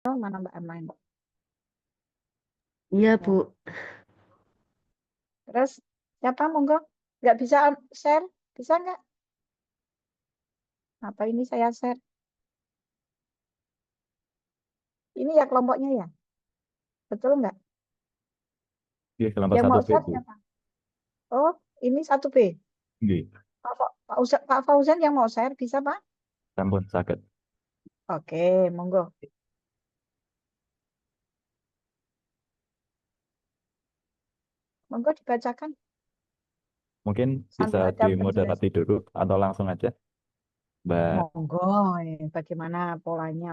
Oh, mana Mbak Aman? Iya, Bu. Ya. Terus siapa monggo? Nggak bisa share? Bisa nggak? Apa ini saya share? Ini ya kelompoknya ya? Betul nggak? Oke, kelompok Yang satu mau B, share Bu. siapa? Oh, ini satu B. Oke, Pak Fauzan yang mau share bisa Pak? sampun sakit. Oke, monggo. Monggo dibacakan Mungkin bisa sambil ada dimoderasi penjelasan. dulu atau langsung aja, Mbak. Monggo, bagaimana polanya?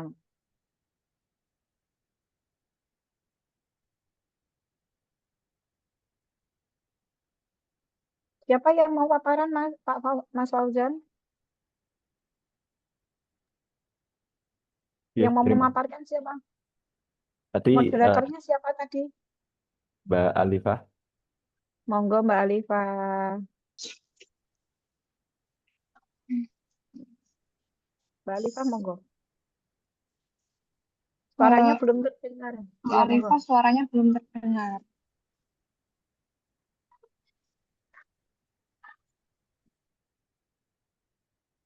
Siapa yang mau paparan Mas Fauzan? Oke, Yang mau terima. memaparkan siapa? Tadi Moderatornya siapa tadi? Mbak Alifah. Monggo Mbak Alifa. Mbak Alifa, monggo. Suaranya Eh, belum terdengar. Mbak Iya, monggo. Arifah suaranya belum terdengar.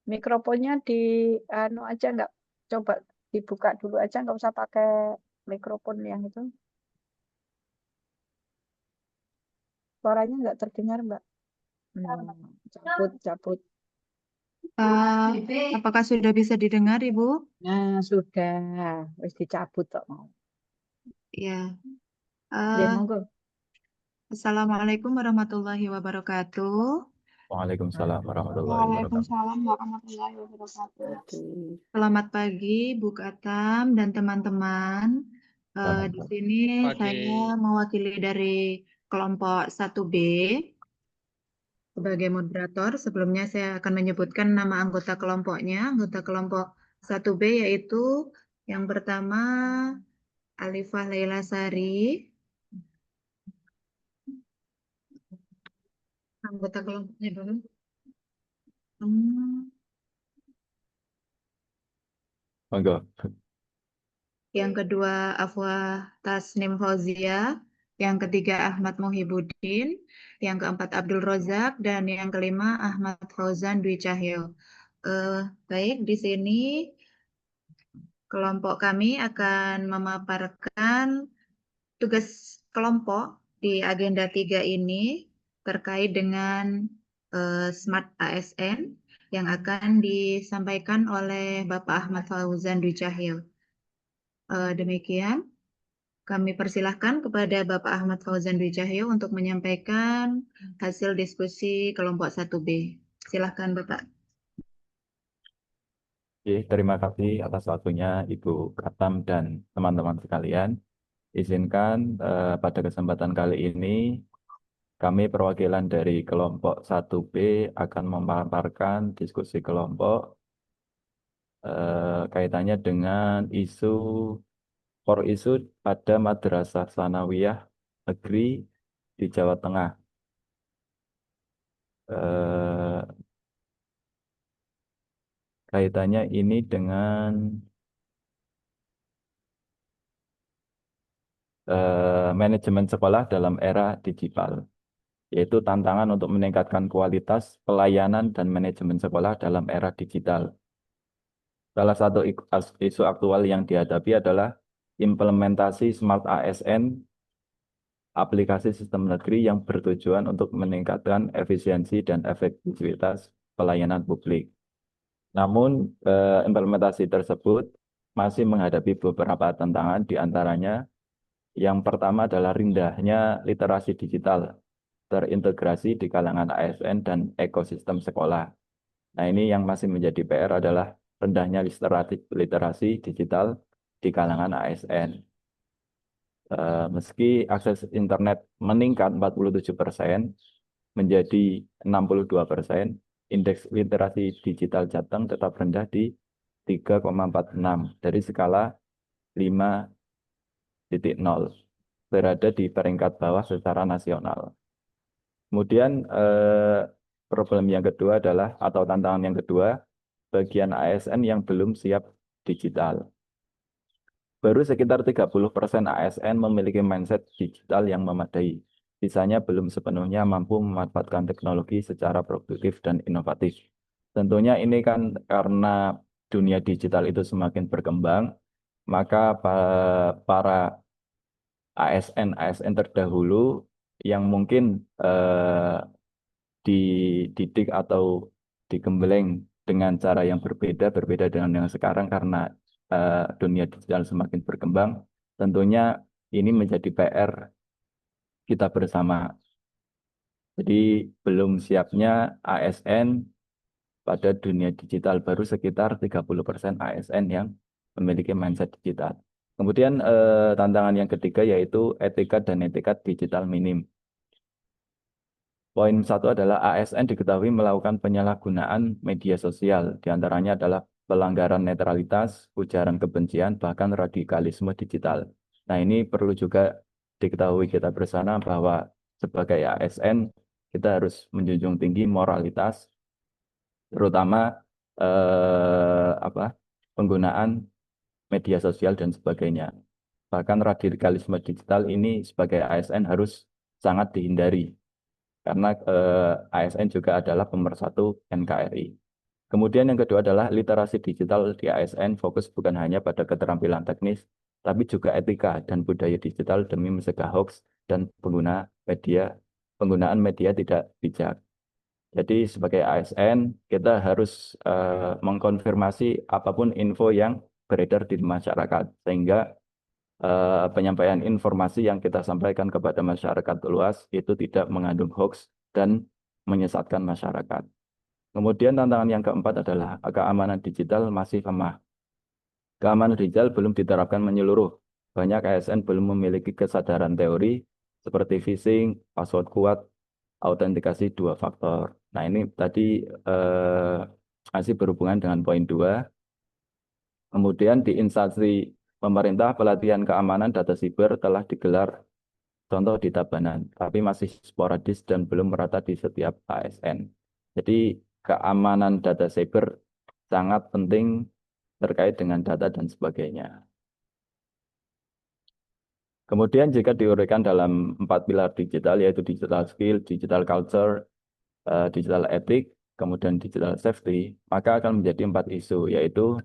Mikrofonnya di anu aja nggak, coba dibuka dulu aja, nggak usah pakai mikrofon yang itu. Suaranya nggak terdengar, Mbak. Cabut, cabut. Apakah sudah bisa didengar, Ibu? Nah, sudah. Wis dicabut kok mau. Ya. Ya, Eh, monggo. Assalamualaikum warahmatullahi wabarakatuh. Waalaikumsalam warahmatullahi wabarakatuh. Waalaikumsalam warahmatullahi wabarakatuh. Selamat pagi, Bu Katam dan teman-teman. Selamat Di pagi. sini saya mewakili dari kelompok 1B sebagai moderator. Sebelumnya saya akan menyebutkan nama anggota kelompoknya. Anggota kelompok 1B yaitu yang pertama Alifah Laila Sari. Anggota kelompoknya dulu. Hmm. Monggo. Yang kedua Afwah Tasnim Fauzia, yang ketiga Ahmad Muhibudin, yang keempat Abdul Rozak, dan yang kelima Ahmad Fauzan Dwi Cahyo. Baik, di sini kelompok kami akan memaparkan tugas kelompok di agenda 3 ini terkait dengan Smart ASN yang akan disampaikan oleh Bapak Ahmad Fauzan Dwi Cahyo. Demikian, kami persilahkan kepada Bapak Ahmad Fauzan Dwi Cahyo untuk menyampaikan hasil diskusi kelompok 1B. Silahkan Bapak. Oke, terima kasih atas waktunya Ibu Katam dan teman-teman sekalian. Izinkan pada kesempatan kali ini kami perwakilan dari kelompok 1B akan memaparkan diskusi kelompok kaitannya dengan core isu pada Madrasah Sanawiyah Negeri di Jawa Tengah. Eh, Kaitannya ini dengan manajemen sekolah dalam era digital, yaitu tantangan untuk meningkatkan kualitas pelayanan dan manajemen sekolah dalam era digital. Salah satu isu aktual yang dihadapi adalah implementasi Smart ASN, aplikasi sistem negeri yang bertujuan untuk meningkatkan efisiensi dan efektivitas pelayanan publik. Namun, implementasi tersebut masih menghadapi beberapa tantangan, di antaranya yang pertama adalah rendahnya literasi digital terintegrasi di kalangan ASN dan ekosistem sekolah. Nah, ini yang masih menjadi PR adalah rendahnya literasi digital di kalangan ASN. Meski akses internet meningkat 47% menjadi 62%, indeks literasi digital Jateng tetap rendah di 3,46 dari skala 5,0, berada di peringkat bawah secara nasional. Kemudian problem yang kedua adalah, atau tantangan yang kedua, bagian ASN yang belum siap digital. Baru sekitar 30% ASN memiliki mindset digital yang memadai. Sisanya belum sepenuhnya mampu memanfaatkan teknologi secara produktif dan inovatif. Tentunya ini kan karena dunia digital itu semakin berkembang, maka para ASN terdahulu yang mungkin dididik atau digembleng dengan cara yang berbeda dengan yang sekarang karena dunia digital semakin berkembang. Tentunya ini menjadi PR kita bersama. Jadi belum siapnya ASN pada dunia digital, baru sekitar 30% ASN yang memiliki mindset digital. Kemudian tantangan yang ketiga yaitu etika dan etikat digital minim. Poin satu adalah ASN diketahui melakukan penyalahgunaan media sosial, diantaranya adalah pelanggaran netralitas, ujaran kebencian, bahkan radikalisme digital. Nah, ini perlu juga diketahui kita bersama bahwa sebagai ASN kita harus menjunjung tinggi moralitas, terutama penggunaan media sosial dan sebagainya. Bahkan radikalisme digital ini sebagai ASN harus sangat dihindari karena ASN juga adalah pemersatu NKRI. Kemudian yang kedua adalah literasi digital di ASN fokus bukan hanya pada keterampilan teknis, tapi juga etika dan budaya digital demi mencegah hoax dan penggunaan media tidak bijak. Jadi sebagai ASN kita harus mengkonfirmasi apapun info yang beredar di masyarakat sehingga penyampaian informasi yang kita sampaikan kepada masyarakat luas itu tidak mengandung hoax dan menyesatkan masyarakat. Kemudian tantangan yang keempat adalah keamanan digital masih lemah. Keamanan digital belum diterapkan menyeluruh. Banyak ASN belum memiliki kesadaran teori seperti phishing, password kuat, autentikasi dua faktor. Nah ini tadi masih berhubungan dengan poin 2. Kemudian di instansi pemerintah pelatihan keamanan data siber telah digelar contoh di Tabanan, tapi masih sporadis dan belum merata di setiap ASN. Jadi keamanan data siber sangat penting terkait dengan data dan sebagainya. Kemudian jika diuraikan dalam 4 pilar digital, yaitu digital skill, digital culture, digital ethic, kemudian digital safety, maka akan menjadi 4 isu, yaitu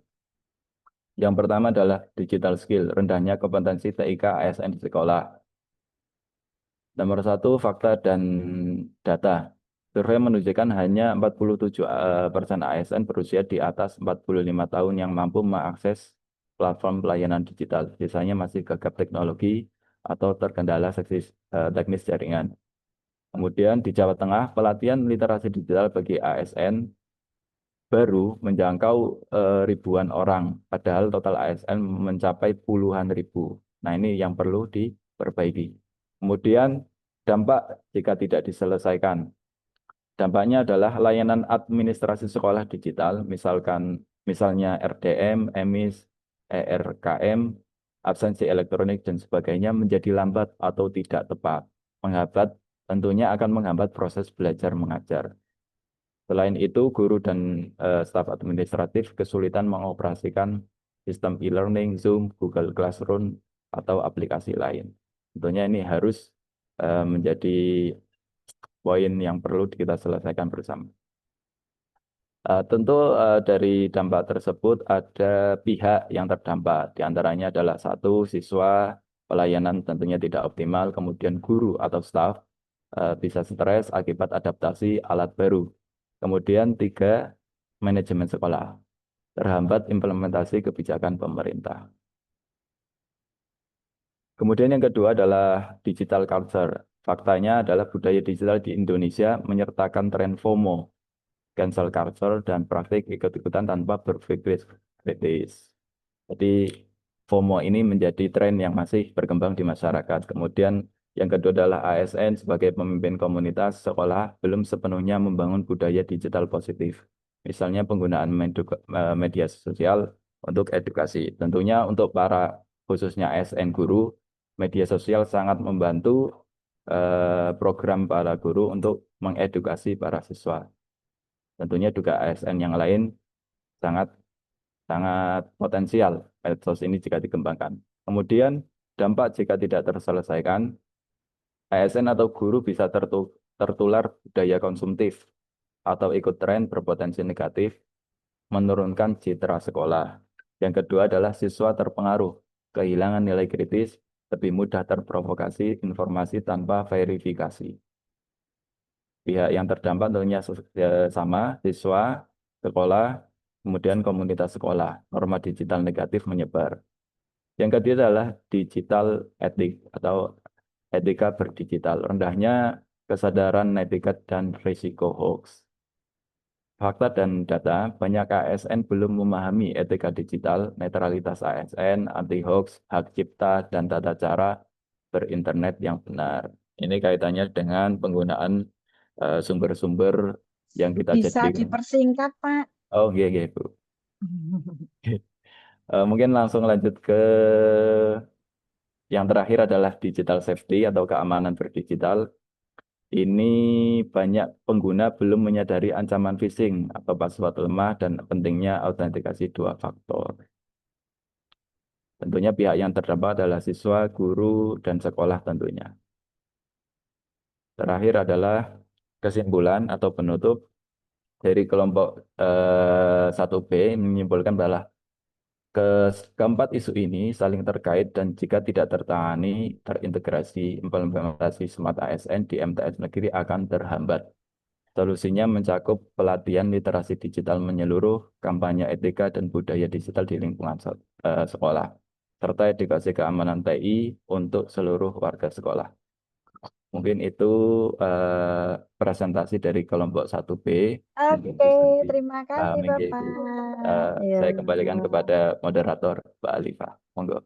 yang pertama adalah digital skill, rendahnya kompetensi TIK ASN di sekolah. Nomor 1, fakta dan data. Survei menunjukkan hanya 47% ASN berusia di atas 45 tahun yang mampu mengakses platform pelayanan digital. Sisanya masih gagap teknologi atau terkendala teknis jaringan. Kemudian di Jawa Tengah, pelatihan literasi digital bagi ASN baru menjangkau ribuan orang, padahal total ASN mencapai puluhan ribu. Nah ini yang perlu diperbaiki. Kemudian dampak jika tidak diselesaikan. Dampaknya adalah layanan administrasi sekolah digital, misalnya RDM, EMIS, ERKM, absensi elektronik dan sebagainya menjadi lambat atau tidak tepat. Tentunya akan menghambat proses belajar mengajar. Selain itu, guru dan staf administratif kesulitan mengoperasikan sistem e-learning, Zoom, Google Classroom, atau aplikasi lain. Tentunya ini harus menjadi poin yang perlu kita selesaikan bersama. Tentu dari dampak tersebut ada pihak yang terdampak, diantaranya adalah 1, siswa, pelayanan tentunya tidak optimal, kemudian guru atau staf bisa stres akibat adaptasi alat baru. Kemudian 3, manajemen sekolah, terhambat implementasi kebijakan pemerintah. Kemudian yang kedua adalah digital culture. Faktanya adalah budaya digital di Indonesia menyertakan tren FOMO, cancel culture, dan praktik ikut-ikutan tanpa berpikir kritis. Jadi FOMO ini menjadi tren yang masih berkembang di masyarakat. Kemudian yang kedua adalah ASN sebagai pemimpin komunitas sekolah belum sepenuhnya membangun budaya digital positif. Misalnya penggunaan media sosial untuk edukasi. Tentunya untuk khususnya ASN guru, media sosial sangat membantu program para guru untuk mengedukasi para siswa. Tentunya juga ASN yang lain sangat potensial medsos ini jika dikembangkan. Kemudian dampak jika tidak terselesaikan, ASN atau guru bisa tertular budaya konsumtif atau ikut tren berpotensi negatif, menurunkan citra sekolah. Yang kedua adalah siswa terpengaruh, kehilangan nilai kritis, lebih mudah terprovokasi informasi tanpa verifikasi. Pihak yang terdampak tentunya sama, siswa, sekolah, kemudian komunitas sekolah. Norma digital negatif menyebar. Yang ketiga adalah digital etik atau etika berdigital. Rendahnya kesadaran netiquette dan risiko hoax. Fakta dan data, banyak ASN belum memahami etika digital, netralitas ASN, anti-hoax, hak cipta, dan tata cara berinternet yang benar. Ini kaitannya dengan penggunaan sumber-sumber yang kita Bisa jadikan. dipersingkat, Pak. Oh, iya, iya, Bu. Mungkin langsung lanjut ke yang terakhir adalah digital safety atau keamanan berdigital. Ini banyak pengguna belum menyadari ancaman phishing atau password lemah dan pentingnya autentikasi dua faktor. Tentunya pihak yang terdampak adalah siswa, guru, dan sekolah tentunya. Terakhir adalah kesimpulan atau penutup dari kelompok 1B menyimpulkan bahwa keempat isu ini saling terkait dan jika tidak tertangani, terintegrasi implementasi Smart ASN di MTS negeri akan terhambat. Solusinya mencakup pelatihan literasi digital menyeluruh, kampanye etika dan budaya digital di lingkungan sekolah, serta edukasi keamanan TI untuk seluruh warga sekolah. Mungkin itu presentasi dari kelompok 1B. Mungkin Oke, bisa terima kasih dipahami, Bapak. Ibu. Ya. Saya kembalikan kepada moderator, Mbak Alifah. Monggo.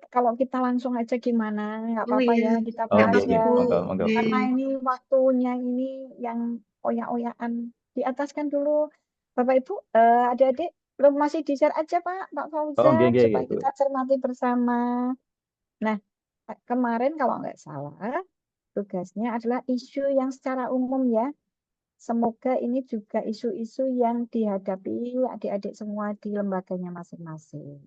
Kalau kita langsung aja gimana? Nggak Oh apa-apa ya, iya, kita Oh, nggak bahas apa-apa iya, ya. Bu. monggo, monggo. Karena Iya. ini waktunya ini yang oyak-oyakan. Di atas kan dulu. Bapak Ibu, adik-adik, belum masih di-share aja Pak Oh, iya, Fauzan, iya, supaya Ibu. kita cermati bersama. Nah, kemarin kalau nggak salah, tugasnya adalah isu yang secara umum ya. Semoga ini juga isu-isu yang dihadapi adik-adik semua di lembaganya masing-masing.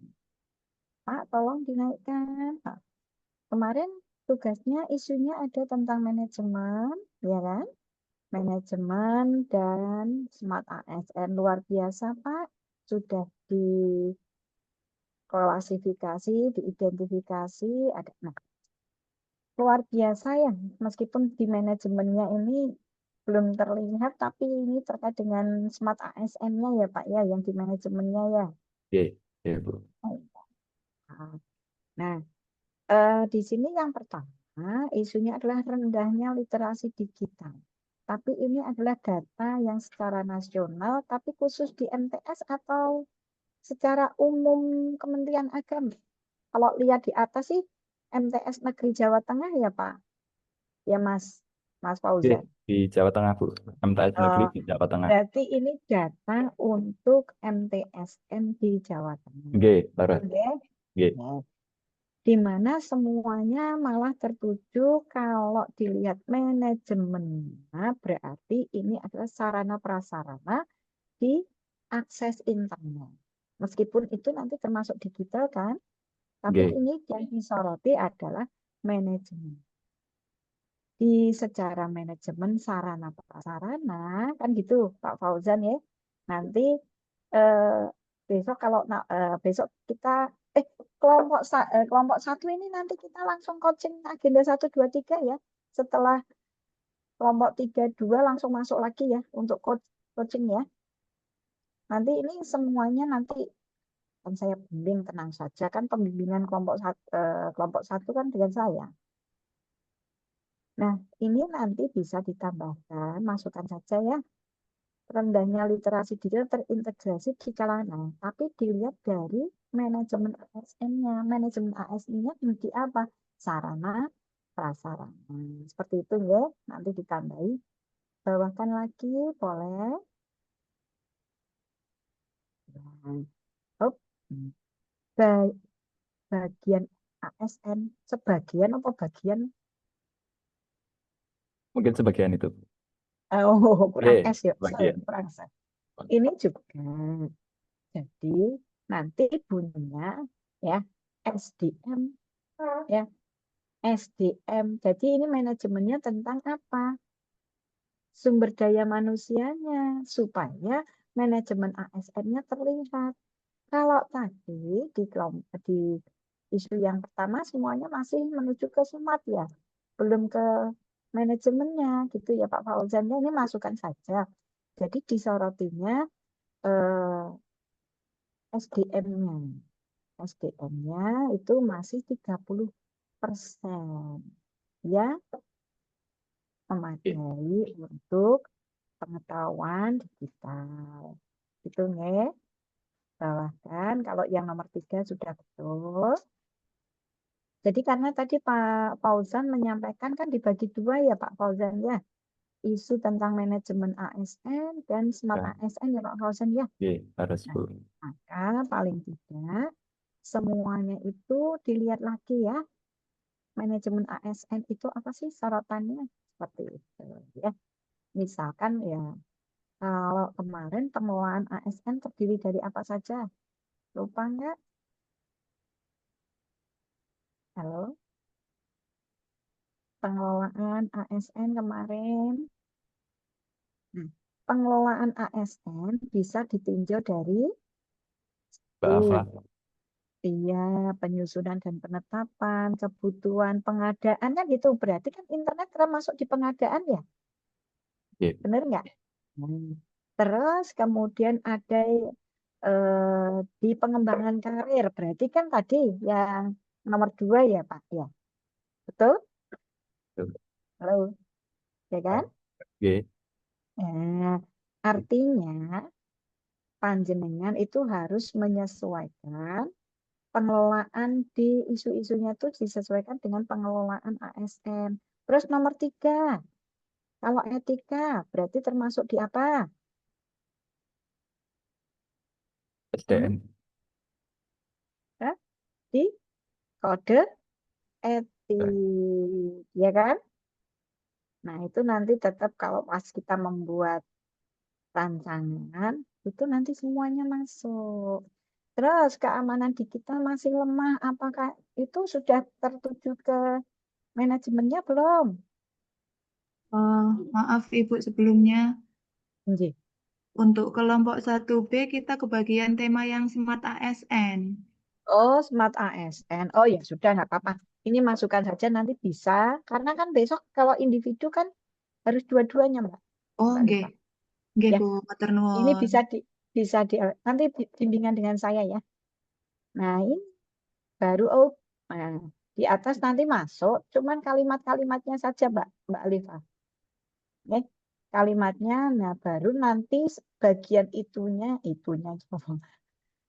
Pak, tolong dinaikkan. Pak. Kemarin tugasnya isunya ada tentang manajemen, ya kan? Manajemen dan Smart ASN luar biasa, Pak. Sudah diklasifikasi, diidentifikasi, ada. Nah, luar biasa ya, meskipun di manajemennya ini belum terlihat, tapi ini terkait dengan Smart ASN-nya ya, Pak ya, yang di manajemennya ya. Iya, iya, Bu. Nah, di sini yang pertama isunya adalah rendahnya literasi digital. Tapi ini adalah data yang secara nasional, tapi khusus di MTS atau secara umum Kementerian Agama. Kalau lihat di atas sih MTS Negeri Jawa Tengah ya Pak, ya Mas Oke, Fauzan. di Jawa Tengah, Bu. MTS negeri Eh, di Jawa Tengah. Berarti ini data untuk MTSN di Jawa Tengah. Oke, Barat. Oke. Oke. Di mana semuanya malah tertuju kalau dilihat manajemennya berarti ini adalah sarana prasarana di akses internet. Meskipun itu nanti termasuk digital kan, tapi Oke. ini yang disoroti adalah manajemen. Di secara manajemen sarana prasarana kan gitu Pak Fauzan ya. Nanti eh, besok kalau besok kita kelompok satu ini nanti kita langsung coaching agenda 1, 2, 3 ya. Setelah kelompok 3, 2 langsung masuk lagi ya untuk coaching ya. Nanti ini semuanya nanti kan saya bimbing, tenang saja kan pembimbingan kelompok satu kan dengan saya. Nah, ini nanti bisa ditambahkan, masukkan saja ya, rendahnya literasi digital terintegrasi di kalangan. Tapi dilihat dari manajemen ASN-nya. Manajemen ASN-nya di apa? Sarana, prasarana. Seperti itu ya, nanti ditambahi. Bawahkan lagi, boleh. Hop. Bagian ASN, sebagian apa bagian? Mungkin sebagian itu. Oh, kurang Oke, S ya, sebagian. kurang S. Ini juga. Jadi nanti bunyinya ya SDM, ya, SDM. Jadi ini manajemennya tentang apa? Sumber daya manusianya, supaya manajemen ASN-nya terlihat. Kalau tadi di isu yang pertama semuanya masih menuju ke smart ya, belum ke manajemennya gitu ya Pak Fauzan. Ini masukan saja. Jadi disorotinya SDM-nya. SDM-nya itu masih 30% ya, memadai untuk pengetahuan digital. Gitu nih. Bawahkan kalau yang nomor 3 sudah betul. Jadi karena tadi Pak Fauzan menyampaikan kan dibagi dua ya Pak Fauzan ya. Isu tentang manajemen ASN dan smart Ya. ASN ya Pak Fauzan ya. Oke, harus Nah, Bu. maka paling tidak semuanya itu dilihat lagi ya. Manajemen ASN itu apa sih sorotannya? Seperti itu ya. Misalkan ya, kalau kemarin pengelolaan ASN terdiri dari apa saja? Lupa nggak? Halo? Pengelolaan ASN kemarin. Nah, pengelolaan ASN bisa ditinjau dari Mbak Afa. iya, penyusunan dan penetapan, kebutuhan pengadaan kan gitu. Berarti kan internet termasuk di pengadaan ya? Oke. Benar nggak? Terus kemudian ada di pengembangan karir. Berarti kan tadi yang nomor 2 ya Pak ya. Betul? Betul. Halo, ya kan? Oke. Nah, artinya panjenengan itu harus menyesuaikan pengelolaan di isu-isunya itu disesuaikan dengan pengelolaan ASN. Terus nomor 3, kalau etika berarti termasuk di apa? SDN. Ya, di kode etik, ya kan? Nah, itu nanti tetap kalau pas kita membuat rancangan, itu nanti semuanya masuk. Terus keamanan digital masih lemah, apakah itu sudah tertuju ke manajemennya belum? Maaf Ibu sebelumnya. Nggih. Untuk kelompok 1B kita kebagian tema yang Smart ASN. Oh, smart ASN. Oh ya sudah nggak apa-apa. Ini masukan saja nanti bisa, karena kan besok kalau individu kan harus dua-duanya Mbak. Oh, Mbak nggih. Liva. Nggih Ya, Bu, matur ini nuwun. bisa di nanti bimbingan dengan saya ya. Nah, ini baru oh nah, di atas nanti masuk, cuman kalimat-kalimatnya saja Mbak Liva. Ya, kalimatnya, nah baru nanti bagian itunya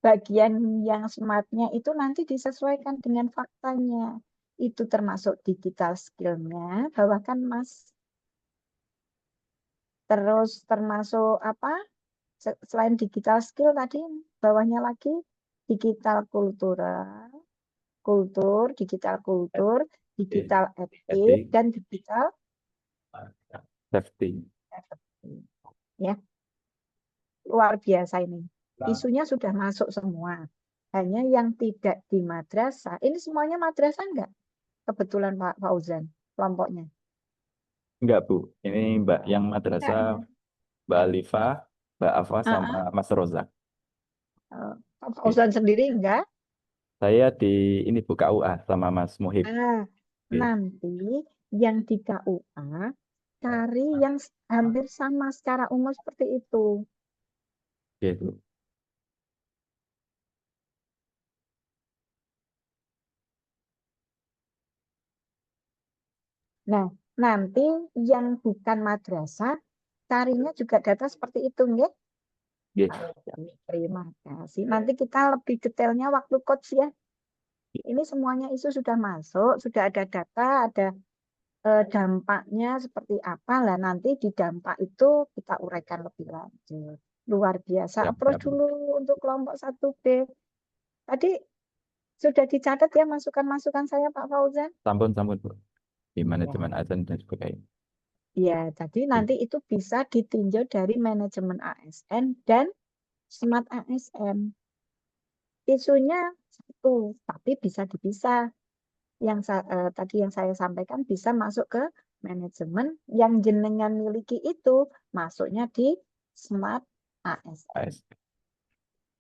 bagian yang smartnya itu nanti disesuaikan dengan faktanya. Itu termasuk digital skill-nya, bahkan Mas. Terus termasuk apa? Selain digital skill tadi, bawahnya lagi digital digital kultur, digital etik, Etik. dan digital Safety. safety. Ya, luar biasa ini. Isunya sudah masuk semua. Hanya yang tidak di madrasah. Ini semuanya madrasah enggak? Kebetulan Pak Fauzan, kelompoknya. Enggak, Bu. Ini Mbak yang Enggak madrasah, ya? Mbak Alifa, Mbak Afa, sama Ah, Mas Rozak. Pak Oke. Fauzan sendiri enggak? Saya di ini Bu KUA sama Mas Muhib. Oke. Nanti yang di KUA cari yang hampir sama secara umum seperti itu. Oke, Bu. Nah, nanti yang bukan madrasah carinya juga data seperti itu, nggih? Oke. Terima kasih. Nanti kita lebih detailnya waktu coach ya. Ini semuanya isu sudah masuk, sudah ada data, ada dampaknya seperti apa lah, nanti di dampak itu kita uraikan lebih lanjut. Luar biasa. Siap, Approach siap. dulu untuk kelompok 1B. Tadi sudah dicatat ya masukan-masukan saya Pak Fauzan? Sampun, sampun, Bu. Di manajemen Ya. azan dan sebagainya. Ya, jadi nanti itu bisa ditinjau dari manajemen ASN dan smart ASN. isunya satu, tapi bisa dipisah. Tadi yang saya sampaikan bisa masuk ke manajemen yang jenengan miliki itu masuknya di Smart ASN. ASN.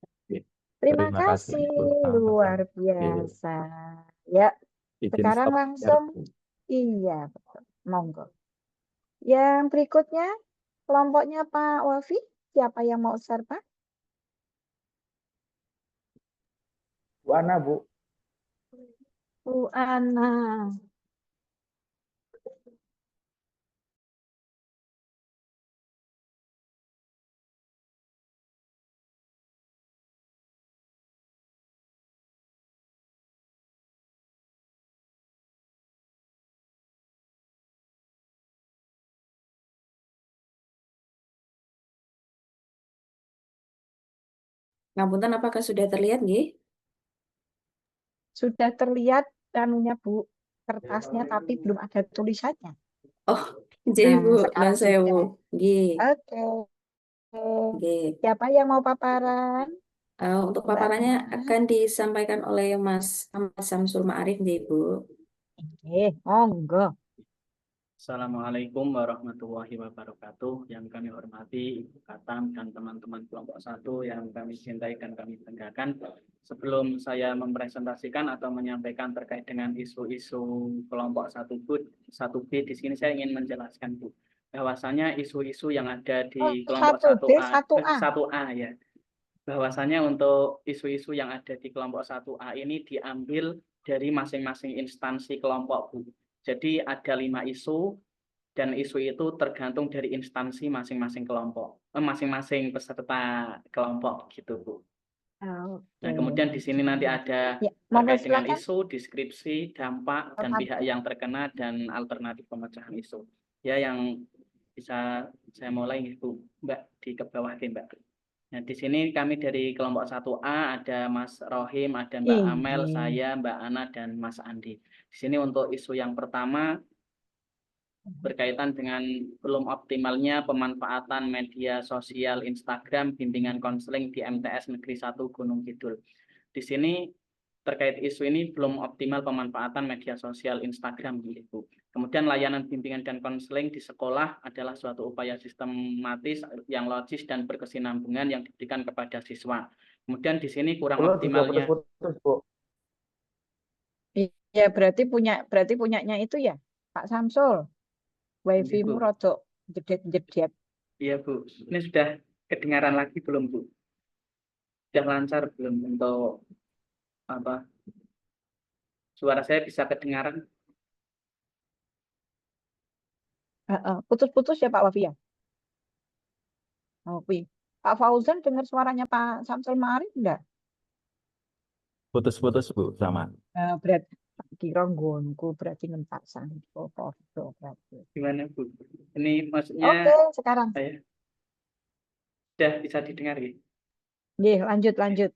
Oke. Terima Terima kasih, kasih, Bu. Selamat luar siang. Oke. biasa. Ya, Izin sekarang stop share, langsung, Bu. iya, betul. Monggo. Yang berikutnya, kelompoknya Pak Wafi, siapa yang mau share, Pak? Bu Ana, Bu. Bu Ana. Ngapunten, apakah sudah terlihat nggih? Sudah terlihat anunya, Bu, kertasnya, tapi belum ada tulisannya. Oh, nggih Nah, Bu, nuwun sekarang sewu. sudah. Nggih, Oke. nggih. Siapa yang mau paparan? Untuk Mbak paparannya Ana. akan disampaikan oleh Mas Ahmad Samsul Ma'arif nggih Bu. Monggo. Assalamualaikum warahmatullahi wabarakatuh. Yang kami hormati Ibu Katam dan teman-teman kelompok 1 yang kami cintai dan kami banggakan. Sebelum saya mempresentasikan atau menyampaikan terkait dengan isu-isu kelompok 1B, di sini saya ingin menjelaskan, Bu, bahwasanya isu-isu yang ada di kelompok 1B, 1A, 1A. 1A ya. Bahwasanya untuk isu-isu yang ada di kelompok 1A ini diambil dari masing-masing instansi kelompok, Bu. Jadi ada 5 isu, dan isu itu tergantung dari instansi masing-masing kelompok, masing-masing peserta kelompok gitu, Bu. Nah, kemudian di sini nanti ada Ya, monggo terkait dengan silakan. isu, deskripsi, dampak, dan pihak yang terkena, dan alternatif pemecahan isu. Ya, yang bisa saya mulai, Bu, Mbak, di ke bawah, Mbak. Nah, di sini kami dari kelompok 1A ada Mas Rohim, ada Mbak Amel, saya, Mbak Ana, dan Mas Andi. Di sini untuk isu yang pertama berkaitan dengan belum optimalnya pemanfaatan media sosial Instagram bimbingan konseling di MTS Negeri 1 Gunung Kidul. Di sini terkait isu ini belum optimal pemanfaatan media sosial Instagram, Ibu. Kemudian layanan bimbingan dan konseling di sekolah adalah suatu upaya sistematis yang logis dan berkesinambungan yang diberikan kepada siswa. Kemudian di sini kurang Pulau juga optimalnya. putus-putus, Bu. Iya, berarti punyanya itu ya, Pak Samsul. Wifi-mu Bu. rodok jedet-jedet. Iya, Bu. Ini sudah kedengaran lagi belum, Bu? Sudah lancar belum untuk apa? Suara saya bisa kedengaran? Putus-putus ya Pak Wafi ya? Oke. Pak Fauzan dengar suaranya Pak Samsul Ma'arif enggak? Putus-putus, Bu, sama. Berarti kira nggonku berarti ngentak Samsul podo berarti. Gimana, Bu? Ini maksudnya Oke, sekarang. saya sudah bisa didengar ya? Nggih, lanjut.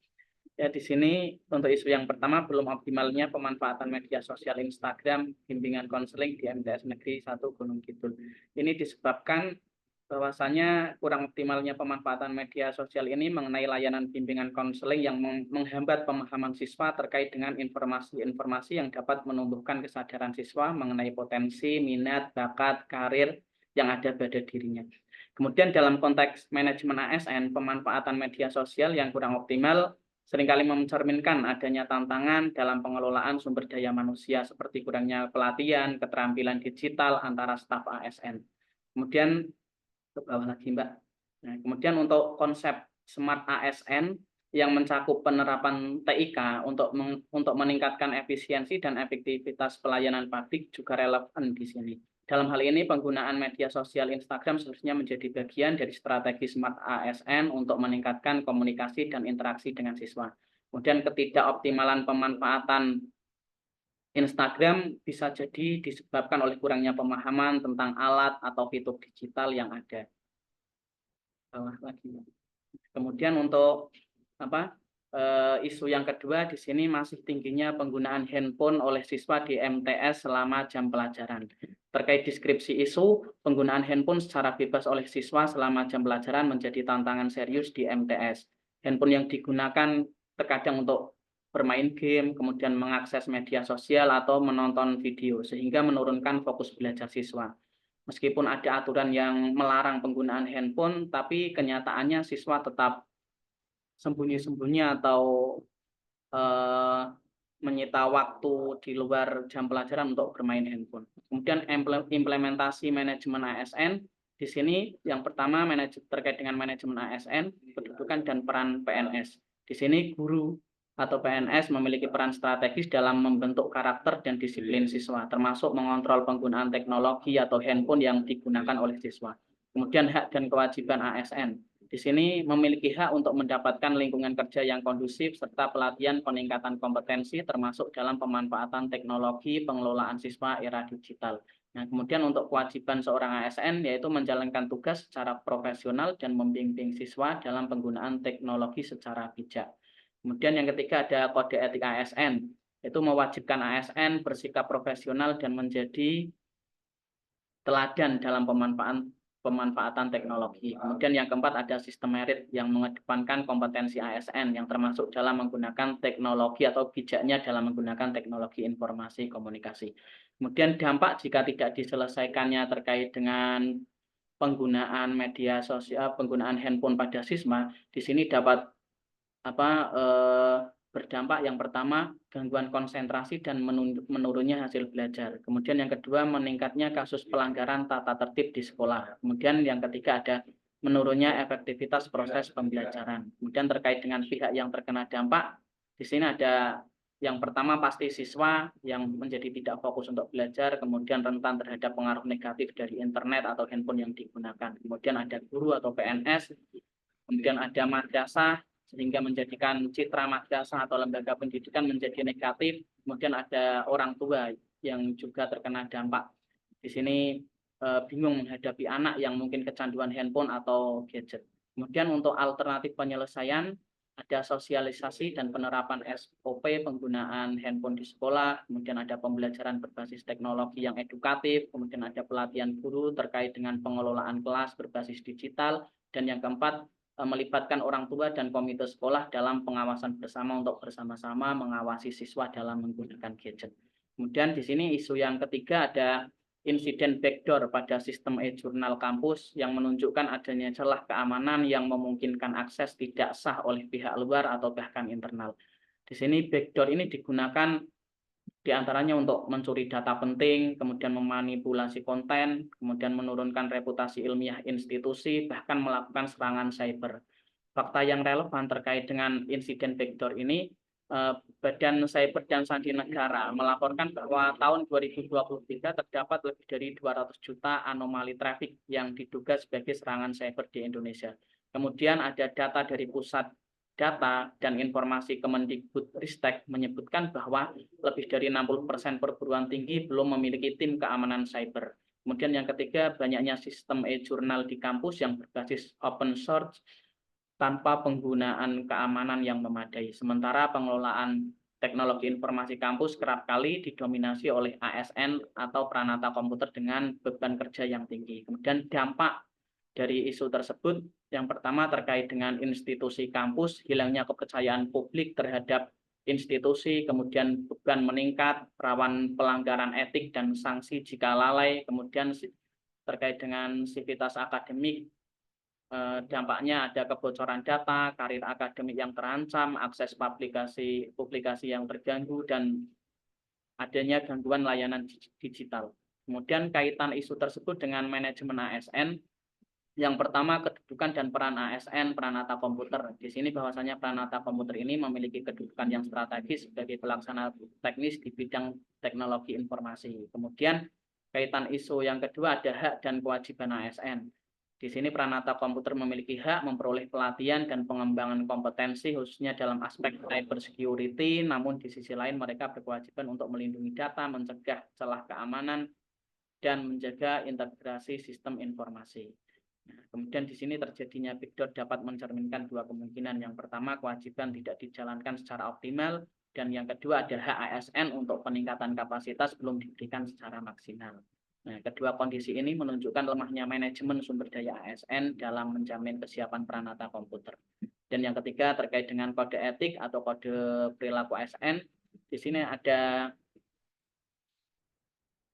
Ya, di sini untuk isu yang pertama belum optimalnya pemanfaatan media sosial Instagram bimbingan konseling di MTS Negeri 1 Gunung Kidul. Ini disebabkan bahwasanya kurang optimalnya pemanfaatan media sosial ini mengenai layanan bimbingan konseling yang menghambat pemahaman siswa terkait dengan informasi-informasi yang dapat menumbuhkan kesadaran siswa mengenai potensi, minat, bakat, karir yang ada pada dirinya. Kemudian dalam konteks manajemen ASN, pemanfaatan media sosial yang kurang optimal seringkali mencerminkan adanya tantangan dalam pengelolaan sumber daya manusia seperti kurangnya pelatihan, keterampilan digital antara staf ASN. Kemudian ke bawah lagi, Mbak. Nah, kemudian untuk konsep Smart ASN yang mencakup penerapan TIK untuk meningkatkan efisiensi dan efektivitas pelayanan publik juga relevan di sini. Dalam hal ini, penggunaan media sosial Instagram seharusnya menjadi bagian dari strategi Smart ASN untuk meningkatkan komunikasi dan interaksi dengan siswa. Kemudian ketidakoptimalan pemanfaatan Instagram bisa jadi disebabkan oleh kurangnya pemahaman tentang alat atau fitur digital yang ada. Bawah lagi. Kemudian untuk isu yang kedua di sini masih tingginya penggunaan handphone oleh siswa di MTS selama jam pelajaran. Terkait deskripsi isu, penggunaan handphone secara bebas oleh siswa selama jam pelajaran menjadi tantangan serius di MTS. Handphone yang digunakan terkadang untuk bermain game, kemudian mengakses media sosial atau menonton video, sehingga menurunkan fokus belajar siswa. Meskipun ada aturan yang melarang penggunaan handphone, tapi kenyataannya siswa tetap sembunyi-sembunyi atau menyita waktu di luar jam pelajaran untuk bermain handphone. Kemudian implementasi manajemen ASN, di sini yang pertama terkait dengan manajemen ASN, kedudukan dan peran PNS. Di sini guru atau PNS memiliki peran strategis dalam membentuk karakter dan disiplin siswa, termasuk mengontrol penggunaan teknologi atau handphone yang digunakan oleh siswa. Kemudian hak dan kewajiban ASN. Di sini memiliki hak untuk mendapatkan lingkungan kerja yang kondusif serta pelatihan peningkatan kompetensi termasuk dalam pemanfaatan teknologi pengelolaan siswa era digital. Nah, kemudian untuk kewajiban seorang ASN yaitu menjalankan tugas secara profesional dan membimbing siswa dalam penggunaan teknologi secara bijak. Kemudian yang ketiga ada kode etik ASN, yaitu mewajibkan ASN bersikap profesional dan menjadi teladan dalam pemanfaatan teknologi. Kemudian yang keempat ada sistem merit yang mengedepankan kompetensi ASN yang termasuk dalam menggunakan teknologi atau bijaknya dalam menggunakan teknologi informasi komunikasi. Kemudian dampak jika tidak diselesaikannya terkait dengan penggunaan media sosial, penggunaan handphone pada siswa, di sini dapat berdampak yang pertama gangguan konsentrasi dan menurunnya hasil belajar. Kemudian yang kedua meningkatnya kasus pelanggaran tata tertib di sekolah. Kemudian yang ketiga ada menurunnya efektivitas proses pembelajaran. Kemudian terkait dengan pihak yang terkena dampak, di sini ada yang pertama pasti siswa yang menjadi tidak fokus untuk belajar, kemudian rentan terhadap pengaruh negatif dari internet atau handphone yang digunakan. Kemudian ada guru atau PNS, kemudian ada madrasah, sehingga menjadikan citra madrasah atau lembaga pendidikan menjadi negatif. Kemudian ada orang tua yang juga terkena dampak. Di sini bingung menghadapi anak yang mungkin kecanduan handphone atau gadget. Kemudian untuk alternatif penyelesaian, ada sosialisasi dan penerapan SOP penggunaan handphone di sekolah, kemudian ada pembelajaran berbasis teknologi yang edukatif, kemudian ada pelatihan guru terkait dengan pengelolaan kelas berbasis digital, dan yang keempat, melibatkan orang tua dan komite sekolah dalam pengawasan bersama untuk bersama-sama mengawasi siswa dalam menggunakan gadget. Kemudian di sini isu yang ketiga ada insiden backdoor pada sistem e-jurnal kampus yang menunjukkan adanya celah keamanan yang memungkinkan akses tidak sah oleh pihak luar atau bahkan internal. Di sini backdoor ini digunakan diantaranya untuk mencuri data penting, kemudian memanipulasi konten, kemudian menurunkan reputasi ilmiah institusi, bahkan melakukan serangan cyber. Fakta yang relevan terkait dengan insiden backdoor ini, Badan Cyber dan Sandi Negara melaporkan bahwa tahun 2023 terdapat lebih dari 200 juta anomali traffic yang diduga sebagai serangan cyber di Indonesia. Kemudian ada data dari Pusat Data dan Informasi Kemendikbudristek menyebutkan bahwa lebih dari 60% perguruan tinggi belum memiliki tim keamanan cyber. Kemudian yang ketiga, banyaknya sistem e-jurnal di kampus yang berbasis open source tanpa penggunaan keamanan yang memadai. Sementara pengelolaan teknologi informasi kampus kerap kali didominasi oleh ASN atau peranata komputer dengan beban kerja yang tinggi. Kemudian dampak dari isu tersebut, yang pertama terkait dengan institusi kampus, hilangnya kepercayaan publik terhadap institusi, kemudian beban meningkat, rawan pelanggaran etik dan sanksi jika lalai, kemudian terkait dengan sivitas akademik, dampaknya ada kebocoran data, karir akademik yang terancam, akses publikasi yang terganggu, dan adanya gangguan layanan digital. Kemudian kaitan isu tersebut dengan manajemen ASN, yang pertama kedudukan dan peran ASN, peranata komputer. Di sini bahwasanya peranata komputer ini memiliki kedudukan yang strategis sebagai pelaksana teknis di bidang teknologi informasi. Kemudian kaitan isu yang kedua ada hak dan kewajiban ASN. Di sini peranata komputer memiliki hak memperoleh pelatihan dan pengembangan kompetensi khususnya dalam aspek cyber security, namun di sisi lain mereka berkewajiban untuk melindungi data, mencegah celah keamanan, dan menjaga integrasi sistem informasi. Nah, kemudian di sini terjadinya backdoor dapat mencerminkan dua kemungkinan. Yang pertama, kewajiban tidak dijalankan secara optimal, dan yang kedua ada hak ASN untuk peningkatan kapasitas belum diberikan secara maksimal. Nah, kedua kondisi ini menunjukkan lemahnya manajemen sumber daya ASN dalam menjamin kesiapan peranata komputer. Dan yang ketiga terkait dengan kode etik atau kode perilaku ASN. Di sini ada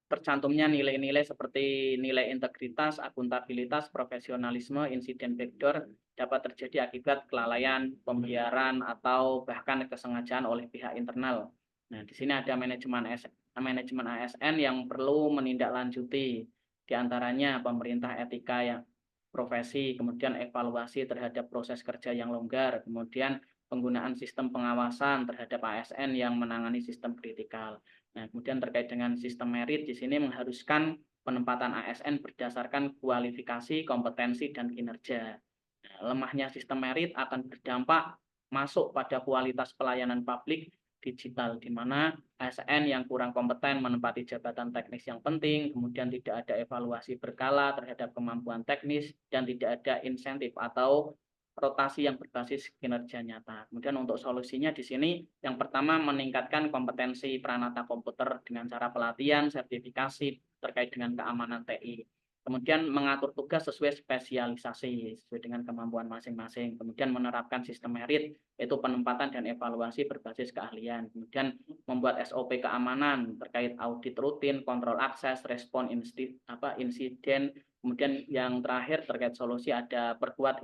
tercantumnya nilai-nilai seperti nilai integritas, akuntabilitas, profesionalisme, insiden backdoor dapat terjadi akibat kelalaian, pembiaran, atau bahkan kesengajaan oleh pihak internal. Nah, di sini ada manajemen ASN yang perlu menindaklanjuti, diantaranya pemerintah etika yang profesi, kemudian evaluasi terhadap proses kerja yang longgar, kemudian penggunaan sistem pengawasan terhadap ASN yang menangani sistem kritikal. Nah, kemudian terkait dengan sistem merit, di sini mengharuskan penempatan ASN berdasarkan kualifikasi, kompetensi, dan kinerja. Nah, lemahnya sistem merit akan berdampak masuk pada kualitas pelayanan publik digital, di mana ASN yang kurang kompeten menempati jabatan teknis yang penting, kemudian tidak ada evaluasi berkala terhadap kemampuan teknis, dan tidak ada insentif atau rotasi yang berbasis kinerja nyata. Kemudian untuk solusinya di sini yang pertama meningkatkan kompetensi peranata komputer dengan cara pelatihan, sertifikasi terkait dengan keamanan TI. Kemudian mengatur tugas sesuai spesialisasi sesuai dengan kemampuan masing-masing. Kemudian menerapkan sistem merit yaitu penempatan dan evaluasi berbasis keahlian. Kemudian membuat SOP keamanan terkait audit rutin, kontrol akses, respon insiden. Kemudian yang terakhir terkait solusi ada perkuat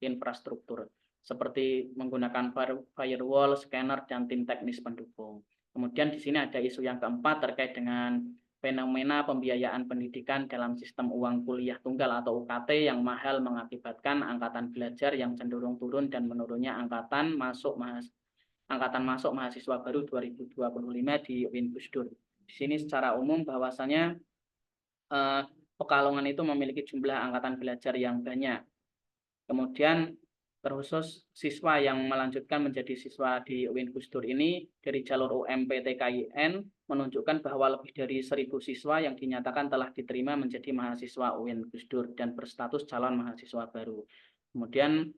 infrastruktur seperti menggunakan firewall, scanner, dan tim teknis pendukung. Kemudian di sini ada isu yang keempat terkait dengan fenomena pembiayaan pendidikan dalam sistem uang kuliah tunggal atau UKT yang mahal mengakibatkan angkatan belajar yang cenderung turun dan menurunnya angkatan masuk mahasiswa baru 2025 di UIN Gusdur. Di sini secara umum bahwasanya Pekalongan itu memiliki jumlah angkatan belajar yang banyak. Kemudian terkhusus siswa yang melanjutkan menjadi siswa di UIN Gusdur ini dari jalur UMPTKIN menunjukkan bahwa lebih dari 1.000 siswa yang dinyatakan telah diterima menjadi mahasiswa UIN Gusdur dan berstatus calon mahasiswa baru. Kemudian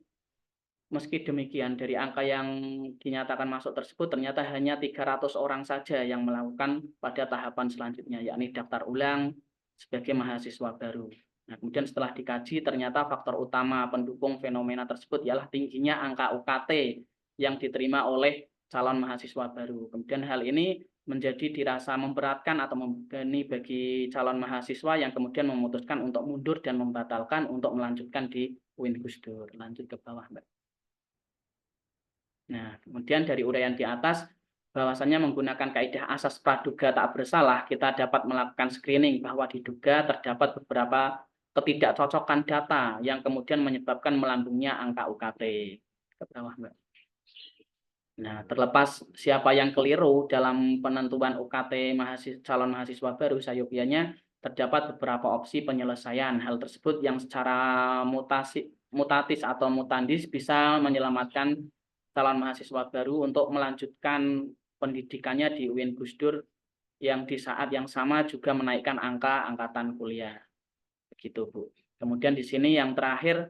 meski demikian dari angka yang dinyatakan masuk tersebut ternyata hanya 300 orang saja yang melakukan pada tahapan selanjutnya, yakni daftar ulang sebagai mahasiswa baru. Nah, kemudian setelah dikaji ternyata faktor utama pendukung fenomena tersebut ialah tingginya angka UKT yang diterima oleh calon mahasiswa baru. Kemudian hal ini menjadi dirasa memberatkan atau membebani bagi calon mahasiswa yang kemudian memutuskan untuk mundur dan membatalkan untuk melanjutkan di UIN Gusdur. Lanjut ke bawah, Mbak. Nah, kemudian dari uraian di atas bahwasanya menggunakan kaidah asas praduga tak bersalah, kita dapat melakukan screening bahwa diduga terdapat beberapa ketidakcocokan data yang kemudian menyebabkan melambungnya angka UKT. Ke bawah, Mbak. Nah, terlepas siapa yang keliru dalam penentuan UKT calon mahasiswa baru, sayogianya terdapat beberapa opsi penyelesaian hal tersebut yang secara mutatis atau mutandis bisa menyelamatkan calon mahasiswa baru untuk melanjutkan pendidikannya di UIN Gusdur yang di saat yang sama juga menaikkan angka angkatan kuliah. Begitu, Bu. Kemudian di sini yang terakhir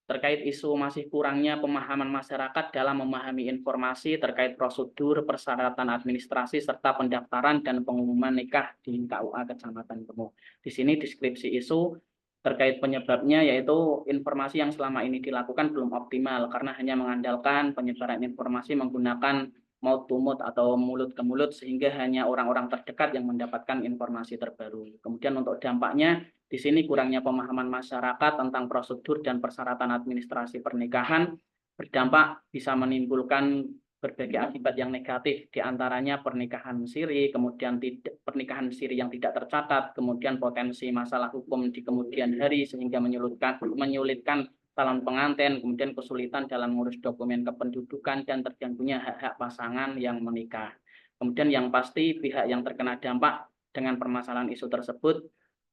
terkait isu masih kurangnya pemahaman masyarakat dalam memahami informasi terkait prosedur, persyaratan administrasi, serta pendaftaran dan pengumuman nikah di KUA Kecamatan Bemo. Di sini deskripsi isu terkait penyebabnya yaitu informasi yang selama ini dilakukan belum optimal karena hanya mengandalkan penyebaran informasi menggunakan mouth to mouth atau mulut ke mulut sehingga hanya orang-orang terdekat yang mendapatkan informasi terbaru. Kemudian untuk dampaknya di sini kurangnya pemahaman masyarakat tentang prosedur dan persyaratan administrasi pernikahan berdampak bisa menimbulkan berbagai akibat yang negatif, diantaranya pernikahan siri, kemudian pernikahan siri yang tidak tercatat, kemudian potensi masalah hukum di kemudian hari sehingga menyulitkan calon pengantin, kemudian kesulitan dalam mengurus dokumen kependudukan dan terganggunya hak-hak pasangan yang menikah. Kemudian yang pasti pihak yang terkena dampak dengan permasalahan isu tersebut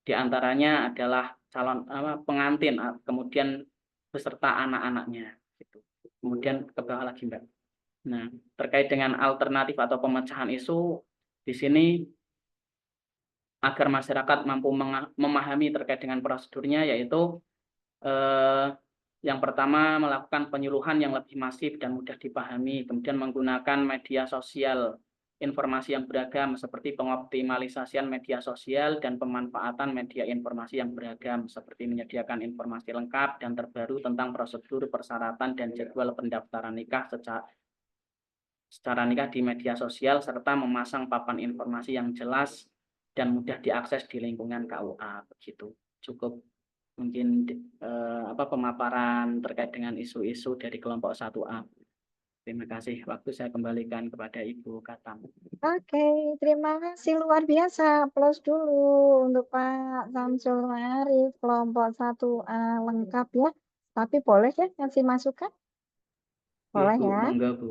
diantaranya adalah calon pengantin, kemudian beserta anak-anaknya. Kemudian ke bawah lagi, Mbak. Nah, terkait dengan alternatif atau pemecahan isu, di sini agar masyarakat mampu memahami terkait dengan prosedurnya, yaitu yang pertama melakukan penyuluhan yang lebih masif dan mudah dipahami, kemudian menggunakan media sosial informasi yang beragam seperti pengoptimalisasian media sosial dan pemanfaatan media informasi yang beragam seperti menyediakan informasi lengkap dan terbaru tentang prosedur, persyaratan, dan jadwal pendaftaran nikah secara nikah di media sosial serta memasang papan informasi yang jelas dan mudah diakses di lingkungan KUA. Begitu. Cukup mungkin pemaparan terkait dengan isu-isu dari kelompok 1A. Terima kasih. Waktu saya kembalikan kepada Ibu Katam. Oke, terima kasih luar biasa. Aplaus dulu untuk Pak Samsul Arif, kelompok 1A lengkap ya. Tapi boleh ya ngasih masukan? Boleh Bu, ya? monggo Bu.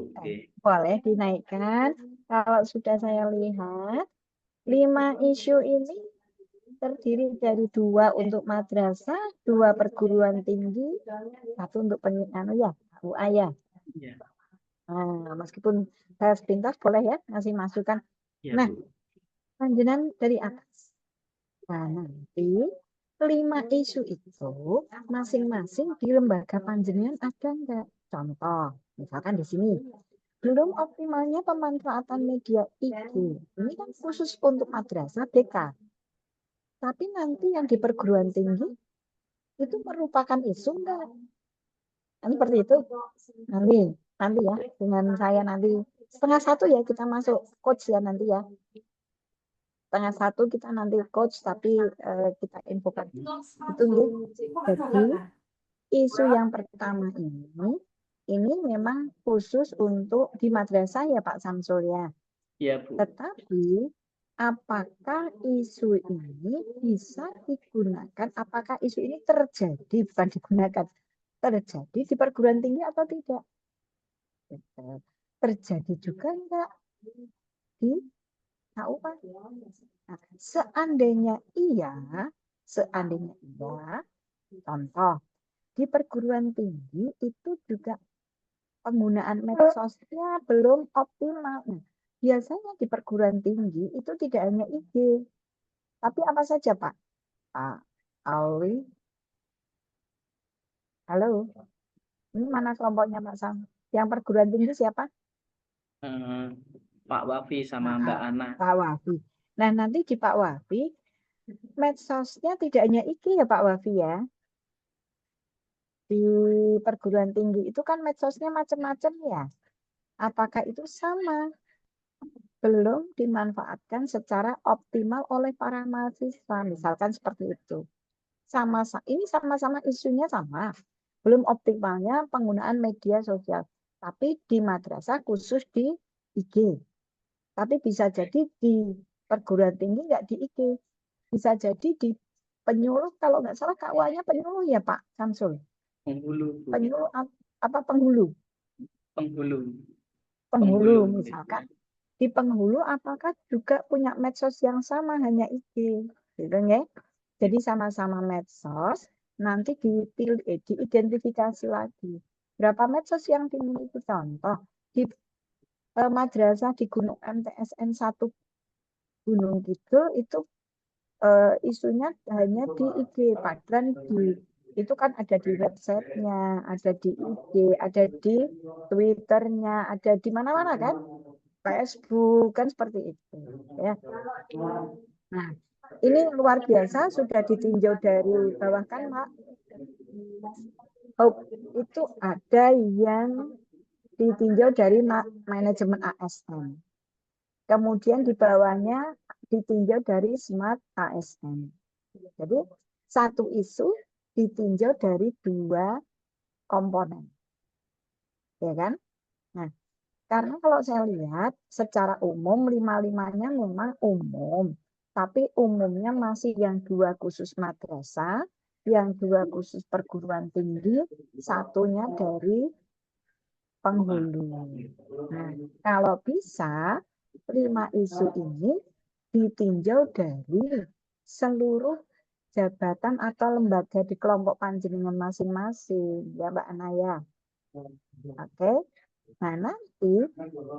Boleh dinaikkan. Kalau sudah saya lihat, 5 isu ini terdiri dari 2 untuk madrasah, 2 perguruan tinggi, 1 untuk UA ya. Ya. Nah, meskipun saya sepintas boleh ya ngasih masukan. Ya, Nah, Bu. panjenengan dari atas. Nah, nanti 5 isu itu masing-masing di lembaga panjenengan ada enggak? Contoh, misalkan di sini. Belum optimalnya pemanfaatan media IG. Ini kan khusus untuk madrasah BK. Tapi nanti yang di perguruan tinggi itu merupakan isu enggak? Kan seperti itu. Nanti ya, dengan saya nanti 12:30 ya kita masuk coach ya nanti ya. 12:30 kita nanti coach tapi kita infokan. Itu jadi isu yang pertama ini memang khusus untuk di madrasah ya Pak Samsul ya. Iya, Bu. Tetapi apakah isu ini bisa digunakan, apakah isu ini terjadi, bukan digunakan, terjadi di perguruan tinggi atau tidak? Terjadi juga enggak di KUA? Nah, seandainya iya, contoh, di perguruan tinggi itu juga penggunaan medsosnya belum optimal. Nah, biasanya di perguruan tinggi itu tidak hanya IG, tapi apa saja Pak? Pak Auli. Halo, ini mana kelompoknya Pak Sam? Yang perguruan tinggi siapa? Pak Wafi sama Mbak Ana. Pak Wafi. Nah, nanti di Pak Wafi, medsosnya tidak hanya IG ya Pak Wafi ya. Di perguruan tinggi itu kan medsosnya macam-macam ya. Apakah itu sama? Belum dimanfaatkan secara optimal oleh para mahasiswa, misalkan seperti itu. Ini sama-sama isunya sama. Belum optimalnya penggunaan media sosial. Tapi di madrasah khusus di IG. Tapi bisa jadi di perguruan tinggi nggak di IG. Bisa jadi di penyuluh, kalau nggak salah KUA-nya penyuluh ya Pak Samsul. Penghulu, Bu. Penyuluh apa penghulu? Penghulu. Misalkan di penghulu apakah juga punya medsos yang sama hanya IG, gitu ya? Jadi sama-sama medsos, nanti diidentifikasi lagi. Berapa medsos yang dimiliki? Contoh di madrasah di Gunung MTSN 1 Gunung Kidul itu isunya hanya di IG, padahal itu kan ada di websitenya, ada di IG, ada di Twitternya, ada di mana-mana kan, Facebook kan seperti itu ya. Nah, ini luar biasa sudah ditinjau dari bawah kan Pak. Itu ada yang ditinjau dari manajemen ASN. Kemudian di bawahnya ditinjau dari Smart ASN. Jadi satu isu ditinjau dari 2 komponen. Ya kan? Nah, karena kalau saya lihat secara umum 5-5-nya memang umum. Tapi umumnya masih yang 2 khusus madrasah, yang 2 khusus perguruan tinggi, 1-nya dari penghulu. Nah, kalau bisa 5 isu ini ditinjau dari seluruh jabatan atau lembaga di kelompok panjenengan masing-masing, ya Mbak Anaya. Oke. Nah, nanti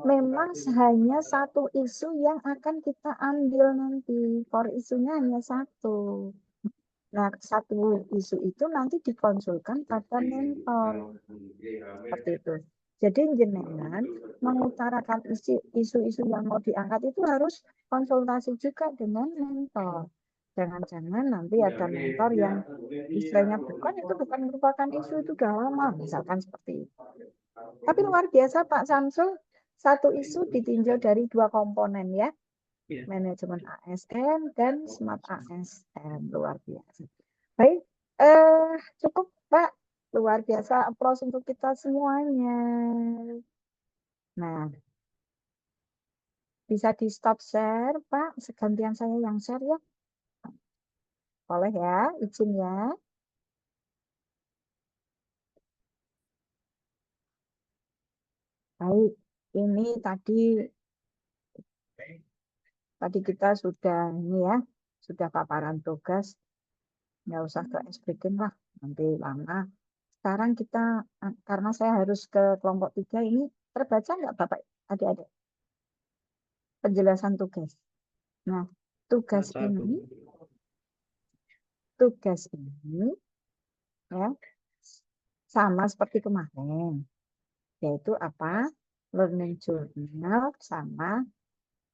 memang hanya 1 isu yang akan kita ambil nanti. Core isunya hanya 1. Nah, 1 isu itu nanti dikonsulkan pada mentor. Seperti itu. Jadi jenengan mengutarakan isu-isu yang mau diangkat itu harus konsultasi juga dengan mentor. Jangan-jangan nanti ada mentor yang istilahnya itu bukan merupakan isu, itu udah lama, misalkan seperti itu. Tapi luar biasa Pak Samsul, satu isu ditinjau dari 2 komponen ya, Iya. manajemen ASN dan smart ASN, luar biasa. Baik, cukup Pak, luar biasa, aplaus untuk kita semuanya. Nah, bisa di stop share Pak, segantian saya yang share ya. Boleh ya, izin ya. Baik, ini tadi kita sudah ini ya, sudah paparan tugas, nggak usah ke explain lah, nanti lama. Sekarang kita, karena saya harus ke kelompok 3 ini, terbaca nggak Bapak adik-adik? Penjelasan tugas. Nah, tugas Baca, Bu. ini ya sama seperti kemarin, yaitu apa? Learning journal sama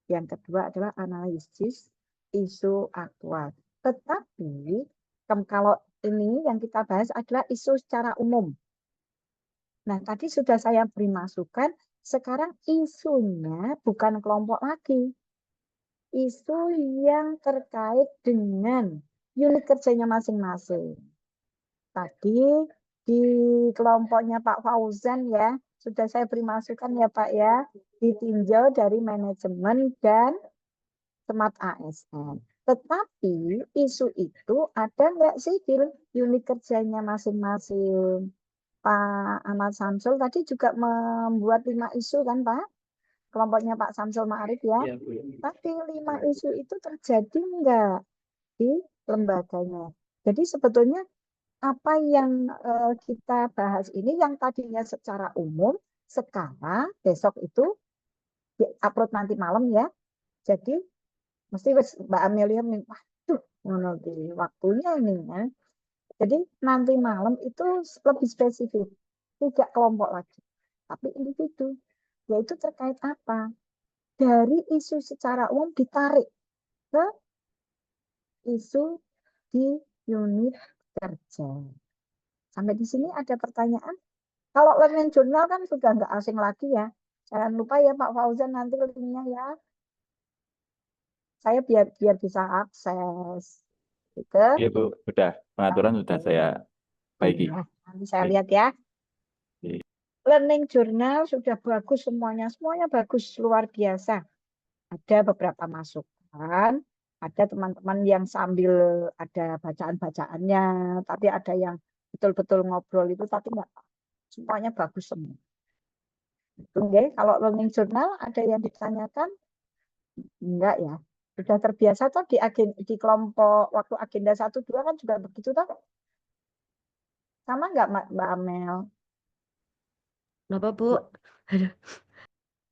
yang kedua adalah analisis isu aktual. Tetapi kalau ini yang kita bahas adalah isu secara umum. Nah, tadi sudah saya beri masukan, sekarang isunya bukan kelompok lagi. Isu yang terkait dengan unit kerjanya masing-masing. Tadi di kelompoknya Pak Fauzan ya, sudah saya beri masukan ya Pak ya, ditinjau dari manajemen dan smart ASN. Tetapi isu itu ada nggak sih di unit kerjanya masing-masing? Pak Ahmad Samsul tadi juga membuat 5 isu kan Pak? Kelompoknya Pak Samsul Ma'arif ya. Iya, Bu. Tapi 5 isu itu terjadi enggak di lembaganya? Jadi sebetulnya apa yang kita bahas ini yang tadinya secara umum, sekarang besok itu upload nanti malam ya. Jadi mesti Mbak Amelia nih, waduh, waktunya ini ya. Jadi nanti malam itu lebih spesifik, tidak kelompok lagi, tapi individu. Yaitu terkait apa? Dari isu secara umum ditarik ke isu di unit kerja. Sampai di sini ada pertanyaan? Kalau learning journal kan sudah nggak asing lagi ya. Jangan lupa ya Pak Fauzan nanti linknya ya. Saya biar bisa akses. Gitu. Iya Bu, sudah pengaturan sudah saya baiki. Nah, nanti saya lihat ya. Learning journal sudah bagus semuanya bagus luar biasa. Ada beberapa masukan, ada teman-teman yang sambil ada bacaan-bacaannya, tapi ada yang betul-betul ngobrol itu, tapi enggak, semuanya bagus semua. Oke, kalau learning journal ada yang ditanyakan? Enggak ya. Sudah terbiasa toh di kelompok waktu agenda 1-2 kan juga begitu toh? Sama enggak Mbak Amel? Kenapa, Bu?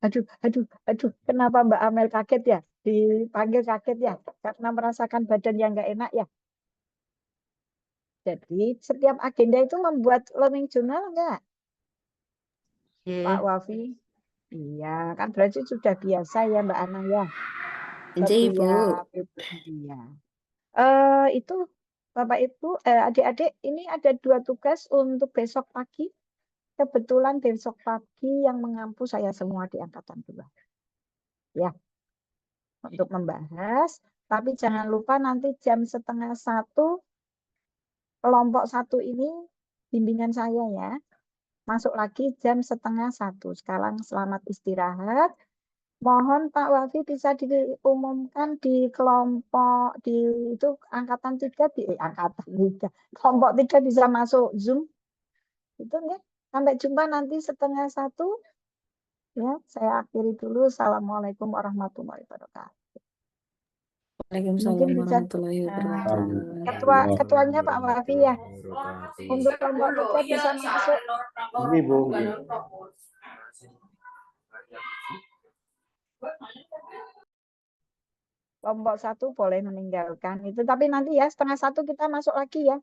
Aduh, kenapa Mbak Amel kaget ya? Dipanggil kaget ya? Karena merasakan badan yang enggak enak ya? Jadi setiap agenda itu membuat learning journal enggak? Pak Wafi? Iya, kan berarti sudah biasa ya Mbak Ana ya? Ibu. Iya. Itu Bapak Ibu, adik-adik, ini ada 2 tugas untuk besok pagi. Kebetulan besok pagi yang mengampu saya semua di angkatan 2. Ya, untuk membahas. Tapi jangan lupa nanti jam 12:30 kelompok 1 ini bimbingan saya ya. Masuk lagi jam 12:30. Sekarang selamat istirahat. Mohon Pak Wafi bisa diumumkan di kelompok itu angkatan 3 angkatan 3. Kelompok 3 bisa masuk Zoom. Itu ya. Sampai jumpa nanti 12:30. Ya, saya akhiri dulu. Assalamualaikum warahmatullahi wabarakatuh. Waalaikumsalam Mungkin bisa warahmatullahi wabarakatuh. ketuanya Pak Wafi ya. Untuk kelompok 3 bisa masuk. Ini Bu. Kelompok 1 boleh meninggalkan itu, tapi nanti ya 12:30 kita masuk lagi ya.